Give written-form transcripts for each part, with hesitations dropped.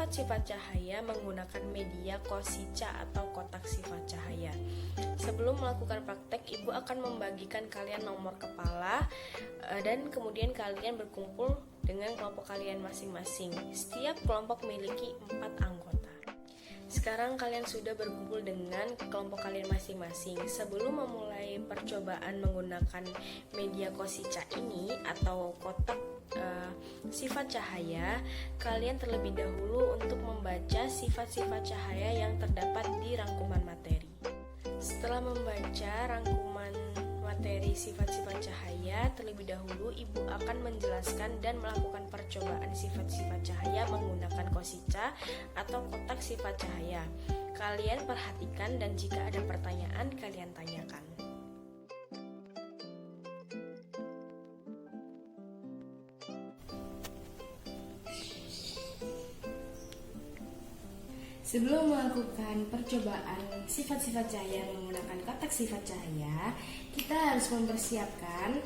sifat-sifat cahaya menggunakan media Kosica atau kotak sifat cahaya. Sebelum melakukan praktek, Ibu akan membagikan kalian nomor kepala dan kemudian kalian berkumpul dengan kelompok kalian masing-masing. Setiap kelompok memiliki 4 anggota. Sekarang kalian sudah berkumpul dengan kelompok kalian masing-masing. Sebelum memulai percobaan menggunakan media Kosica ini atau kotak sifat cahaya, kalian terlebih dahulu untuk membaca sifat-sifat cahaya yang terdapat di rangkuman materi. Setelah membaca rangkuman materi sifat-sifat cahaya, terlebih dahulu Ibu akan menjelaskan dan melakukan percobaan sifat-sifat cahaya menggunakan Kosica atau kotak sifat cahaya. Kalian perhatikan dan jika ada pertanyaan kalian tanyakan. Sebelum melakukan percobaan sifat-sifat cahaya menggunakan kotak sifat cahaya, kita harus mempersiapkan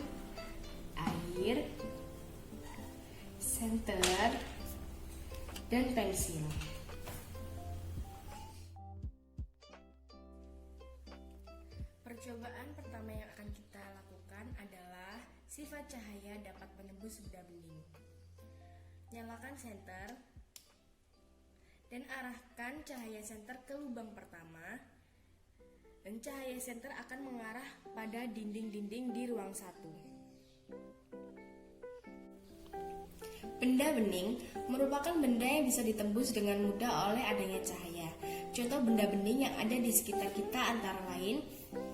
air, senter, dan pensil. Percobaan pertama yang akan kita lakukan adalah sifat cahaya dapat menembus benda bening. Nyalakan senter dan arahkan cahaya senter ke lubang pertama, dan cahaya senter akan mengarah pada dinding-dinding di ruang 1. Benda bening merupakan benda yang bisa ditembus dengan mudah oleh adanya cahaya. Contoh benda bening yang ada di sekitar kita antara lain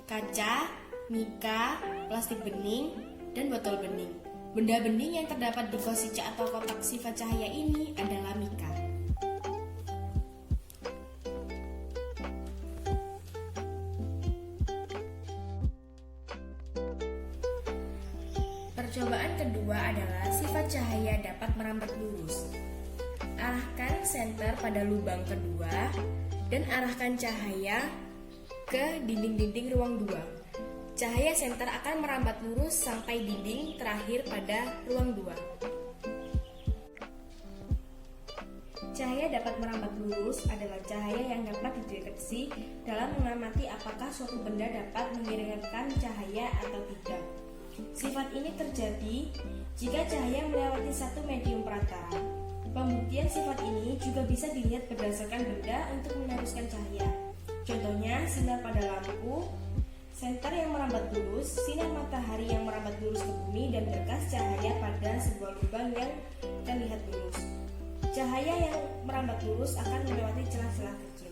kaca, mika, plastik bening, dan botol bening. Benda bening yang terdapat di Kosica atau kotak sifat cahaya ini adalah mika. Percobaan kedua adalah sifat cahaya dapat merambat lurus. Arahkan senter pada lubang kedua dan arahkan cahaya ke dinding-dinding ruang 2. Cahaya senter akan merambat lurus sampai dinding terakhir pada ruang 2. Cahaya dapat merambat lurus adalah cahaya yang dapat dideteksi dalam mengamati apakah suatu benda dapat mengirimkan cahaya atau tidak. Sifat ini terjadi jika cahaya melewati satu medium perantara. Pembuktian sifat ini juga bisa dilihat berdasarkan benda untuk meneruskan cahaya. Contohnya, sinar pada lampu, senter yang merambat lurus, sinar matahari yang merambat lurus ke bumi, dan berkas cahaya pada sebuah lubang yang terlihat lurus. Cahaya yang merambat lurus akan melewati celah-celah kecil.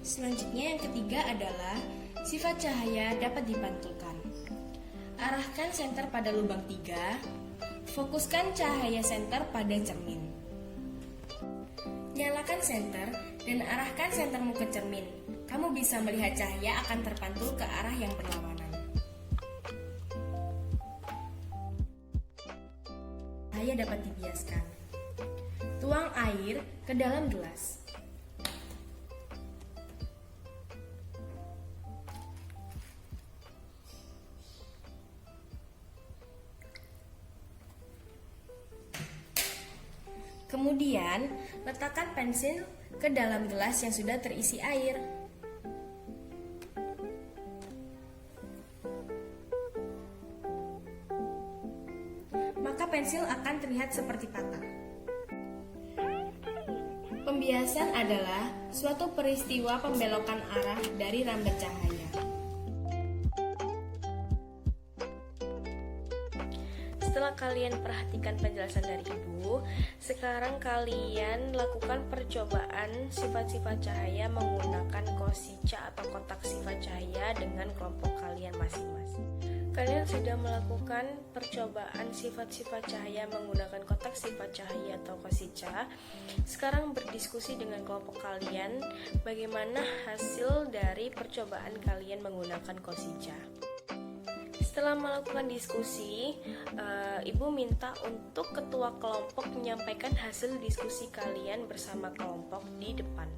Selanjutnya yang ketiga adalah sifat cahaya dapat dipantulkan. Arahkan senter pada lubang 3, fokuskan cahaya senter pada cermin. Nyalakan senter dan arahkan sentermu ke cermin. Kamu bisa melihat cahaya akan terpantul ke arah yang berlawanan. Cahaya dapat dibiaskan. Tuang air ke dalam gelas. Kemudian, letakkan pensil ke dalam gelas yang sudah terisi air. Maka pensil akan terlihat seperti patah. Pembiasan adalah suatu peristiwa pembelokan arah dari rambat cahaya. Setelah kalian perhatikan penjelasan dari Ibu, sekarang kalian lakukan percobaan sifat-sifat cahaya menggunakan Kosica atau kotak sifat cahaya dengan kelompok kalian masing-masing. Kalian sudah melakukan percobaan sifat-sifat cahaya menggunakan kotak sifat cahaya atau Kosica. Sekarang berdiskusi dengan kelompok kalian bagaimana hasil dari percobaan kalian menggunakan Kosica. Setelah melakukan diskusi, Ibu minta untuk ketua kelompok menyampaikan hasil diskusi kalian bersama kelompok di depan.